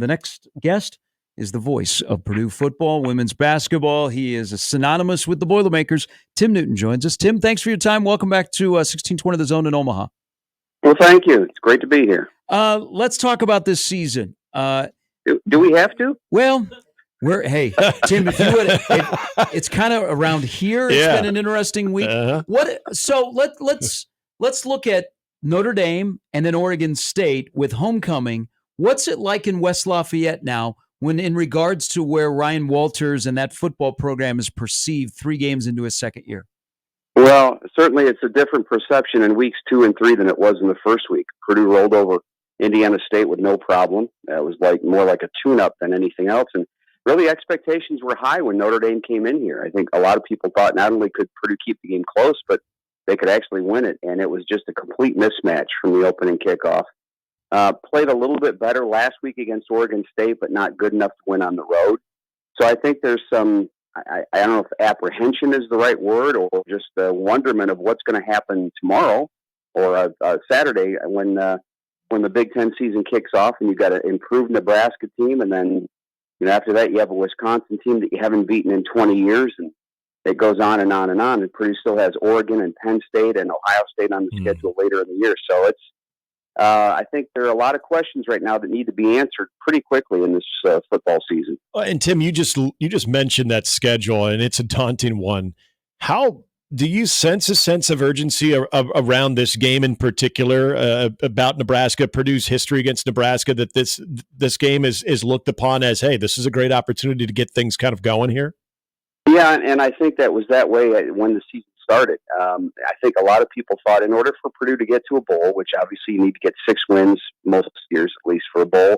The next guest is the voice of Purdue football, women's basketball. He is synonymous with the Boilermakers. Tim Newton joins us. Tim, thanks for your time. Welcome back to 1620 The Zone in Omaha. Well, thank you. It's great to be here. Let's talk about this season. Do we have to? Well, hey, Tim, if you would, it's kind of around here. It's been an interesting week. So let's look at Notre Dame and then Oregon State with homecoming. What's it like in West Lafayette now when in regards to where Ryan Walters and that football program is perceived 3 games into his second year? Well, certainly it's a different perception in weeks 2 and 3 than it was in the first week. Purdue rolled over Indiana State with no problem. It was more like a tune-up than anything else. And really expectations were high when Notre Dame came in here. I think a lot of people thought not only could Purdue keep the game close, but they could actually win it. And it was just a complete mismatch from the opening kickoff. Played a little bit better last week against Oregon State, but not good enough to win on the road. So I think there's some, I don't know if apprehension is the right word, or just the wonderment of what's going to happen tomorrow or Saturday when the Big Ten season kicks off and you've got an improved Nebraska team. And then, after that, you have a Wisconsin team that you haven't beaten in 20 years. And it goes on and on and on. And Purdue still has Oregon and Penn State and Ohio State on the schedule later in the year. So it's, I think there are a lot of questions right now that need to be answered pretty quickly in this football season. And Tim, you just mentioned that schedule, and it's a daunting one. How do you sense a sense of urgency around this game in particular, about Nebraska, Purdue's history against Nebraska, that this game is looked upon as, hey, this is a great opportunity to get things kind of going here? Yeah, and I think that was that way when the season started. I think a lot of people thought in order for Purdue to get to a bowl, which obviously you need to get 6 wins most years at least for a bowl,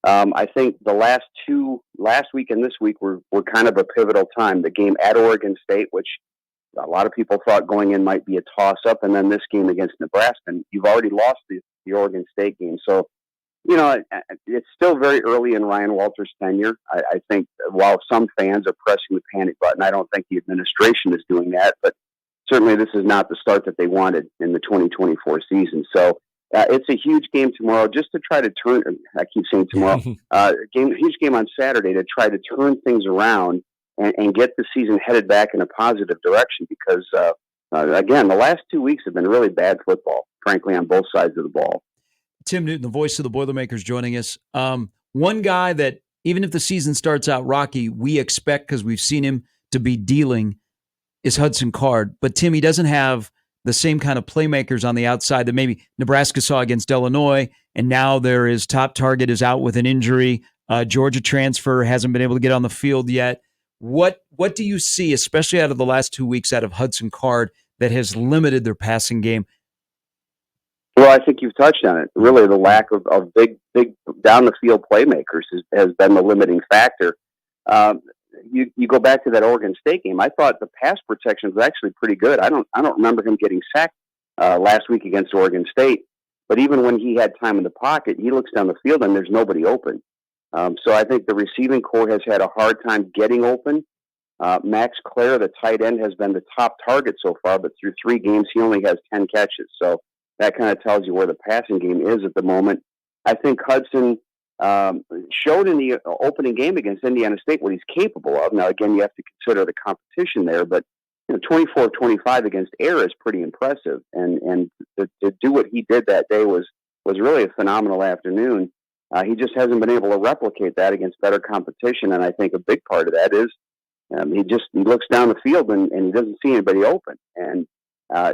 I think the last week and this week were kind of a pivotal time. The game at Oregon State, which a lot of people thought going in might be a toss-up, and then this game against Nebraska. And you've already lost the Oregon State game. So, it's still very early in Ryan Walters' tenure. I think while some fans are pressing the panic button, I don't think the administration is doing that. But certainly this is not the start that they wanted in the 2024 season. So it's a huge game tomorrow just to try to turn – I keep saying tomorrow – huge game on Saturday to try to turn things around and get the season headed back in a positive direction because, again, the last 2 weeks have been really bad football, frankly, on both sides of the ball. Tim Newton, the voice of the Boilermakers, joining us. One guy that, even if the season starts out rocky, we expect, because we've seen him to be dealing, is Hudson Card. But, Tim, he doesn't have the same kind of playmakers on the outside that maybe Nebraska saw against Illinois, and now there is top target is out with an injury. Georgia transfer hasn't been able to get on the field yet. What do you see, especially out of the last 2 weeks, out of Hudson Card that has limited their passing game? Well, I think you've touched on it. Really, the lack of big down-the-field playmakers has been the limiting factor. You go back to that Oregon State game. I thought the pass protection was actually pretty good. I don't remember him getting sacked last week against Oregon State. But even when he had time in the pocket, he looks down the field and there's nobody open. So I think the receiving core has had a hard time getting open. Max Clare, the tight end, has been the top target so far, but through 3 games, he only has 10 catches. So that kind of tells you where the passing game is at the moment. I think Hudson showed in the opening game against Indiana State what he's capable of. Now, again, you have to consider the competition there, but 24-25 against Air is pretty impressive. And to do what he did that day was really a phenomenal afternoon. He just hasn't been able to replicate that against better competition, and I think a big part of that is he looks down the field and he doesn't see anybody open. And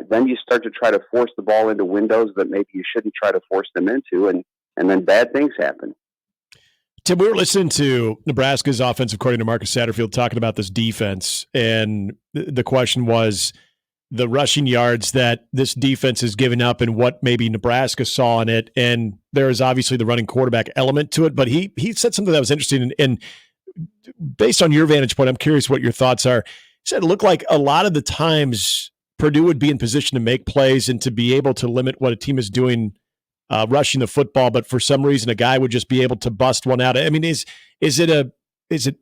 then you start to try to force the ball into windows that maybe you shouldn't try to force them into, and then bad things happen. Tim, we were listening to Nebraska's offensive coordinator, Marcus Satterfield, talking about this defense, and the question was the rushing yards that this defense has given up and what maybe Nebraska saw in it. And there is obviously the running quarterback element to it, but he said something that was interesting. And based on your vantage point, I'm curious what your thoughts are. He said it looked like a lot of the times Purdue would be in position to make plays and to be able to limit what a team is doing rushing the football, but for some reason a guy would just be able to bust one out. I mean, is it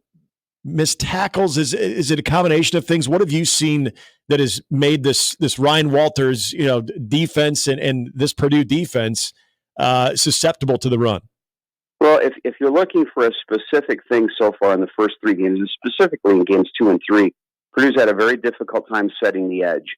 missed tackles? Is it a combination of things? What have you seen that has made this Ryan Walters, defense and this Purdue defense susceptible to the run? Well, if you're looking for a specific thing so far in the first three games, and specifically in games 2 and 3, Purdue's had a very difficult time setting the edge.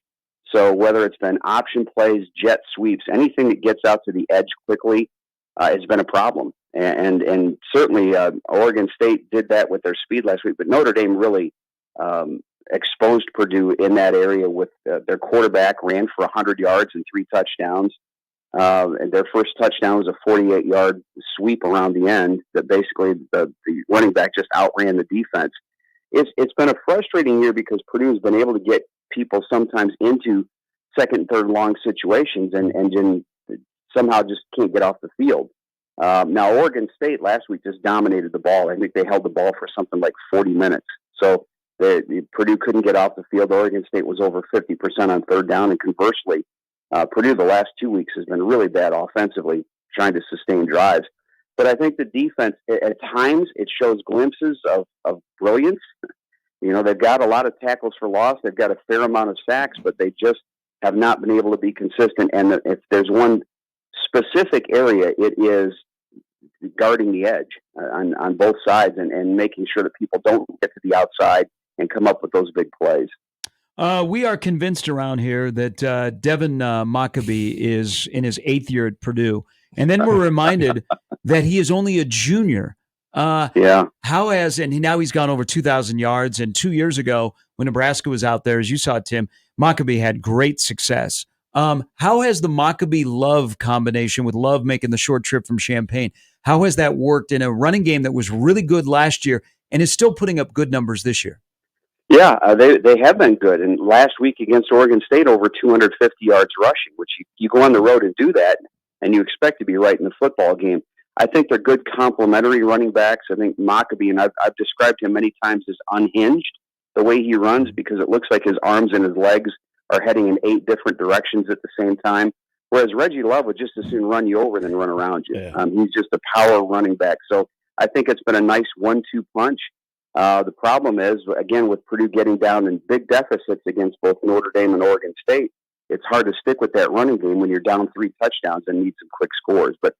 So whether it's been option plays, jet sweeps, anything that gets out to the edge quickly has been a problem. And certainly Oregon State did that with their speed last week, but Notre Dame really exposed Purdue in that area with their quarterback ran for 100 yards and 3 touchdowns. And their first touchdown was a 48-yard sweep around the end that basically the running back just outran the defense. It's been a frustrating year because Purdue has been able to get people sometimes into second and third long situations and somehow just can't get off the field. Now, Oregon State last week just dominated the ball. I think they held the ball for something like 40 minutes. So Purdue couldn't get off the field. Oregon State was over 50% on third down, and conversely, Purdue the last 2 weeks has been really bad offensively, trying to sustain drives. But I think the defense, at times, it shows glimpses of brilliance. You know, they've got a lot of tackles for loss. They've got a fair amount of sacks, but they just have not been able to be consistent. And if there's one specific area, it is guarding the edge on both sides and making sure that people don't get to the outside and come up with those big plays. We are convinced around here that Devin Maccabee is in his 8th year at Purdue. And then we're reminded that he is only a junior. How has, and now he's gone over 2,000 yards. And 2 years ago, when Nebraska was out there, as you saw, Tim, Maccabee had great success. How has the Maccabee-Love combination with Love making the short trip from Champaign, how has that worked in a running game that was really good last year and is still putting up good numbers this year? Yeah, they have been good. And last week against Oregon State, over 250 yards rushing, which you go on the road and do that, and you expect to be right in the football game. I think they're good complementary running backs. I think Maccabee, and I've described him many times as unhinged, the way he runs, because it looks like his arms and his legs are heading in 8 different directions at the same time. Whereas Reggie Love would just as soon run you over than run around you. Yeah. He's just a power running back. So I think it's been a nice 1-2 punch. The problem is, again, with Purdue getting down in big deficits against both Notre Dame and Oregon State, it's hard to stick with that running game when you're down 3 touchdowns and need some quick scores. But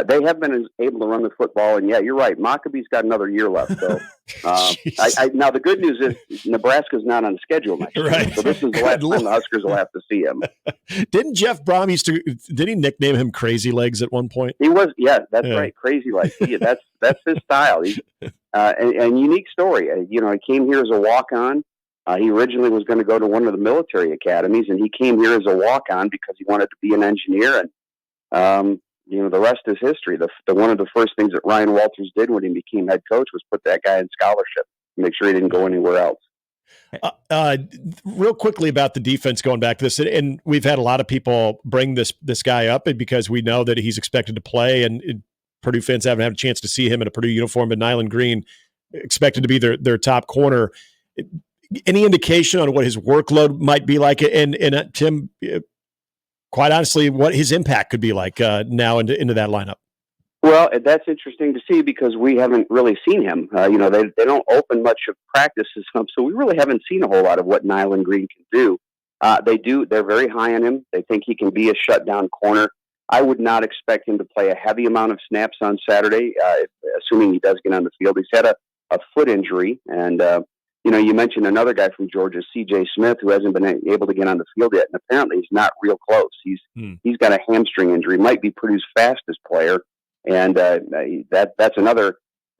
they have been able to run the football, and yeah, you're right. Maccabee's got another year left. So now the good news is Nebraska's not on the schedule next year. Right. So this is the last time the Huskers will have to see him. Didn't Jeff Brom did he nickname him Crazy Legs at one point? He was, that's right, Crazy Legs. That's his style. He's and unique story. He came here as a walk-on. He originally was going to go to one of the military academies, and he came here as a walk-on because he wanted to be an engineer. And the rest is history. One of the first things that Ryan Walters did when he became head coach was put that guy in scholarship, make sure he didn't go anywhere else. Real quickly about the defense, going back to this, and we've had a lot of people bring this guy up because we know that he's expected to play, and Purdue fans haven't had a chance to see him in a Purdue uniform, but Nyland Green expected to be their top corner. Any indication on what his workload might be like? And Tim, quite honestly, what his impact could be like now into that lineup? Well, that's interesting to see because we haven't really seen him. They don't open much of practices up, so we really haven't seen a whole lot of what Nyland Green can do. They're very high on him. They think he can be a shutdown corner. I would not expect him to play a heavy amount of snaps on Saturday, assuming he does get on the field. He's had a foot injury, and you mentioned another guy from Georgia, C.J. Smith, who hasn't been able to get on the field yet, and apparently he's not real close. He's got a hamstring injury. Might be Purdue's fastest player, and that's another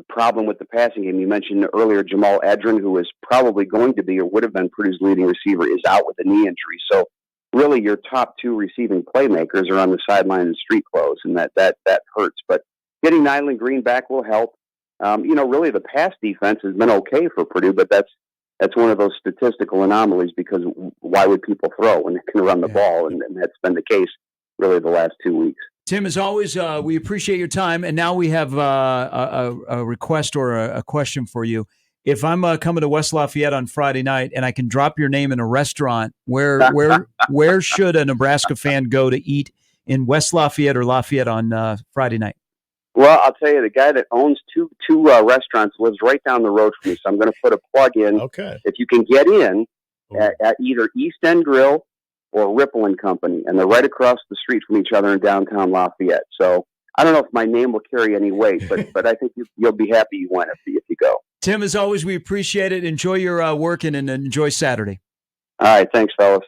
problem with the passing game. You mentioned earlier Jamal Adrin, who is probably going to be or would have been Purdue's leading receiver, is out with a knee injury. So really your top 2 receiving playmakers are on the sideline in street clothes, and that hurts. But getting Nyland Green back will help. Really the pass defense has been okay for Purdue, but that's one of those statistical anomalies because why would people throw when they can run the ball? And that's been the case really the last 2 weeks. Tim, as always, we appreciate your time. And now we have a request or a question for you. If I'm coming to West Lafayette on Friday night and I can drop your name in a restaurant, where should a Nebraska fan go to eat in West Lafayette or Lafayette on Friday night? Well, I'll tell you, the guy that owns two restaurants lives right down the road from me, so I'm going to put a plug in. Okay. If you can get in at either East End Grill or Ripple and Company, and they're right across the street from each other in downtown Lafayette. So I don't know if my name will carry any weight, but I think you'll be happy you went if you go. Tim, as always, we appreciate it. Enjoy your work and enjoy Saturday. All right. Thanks, fellas.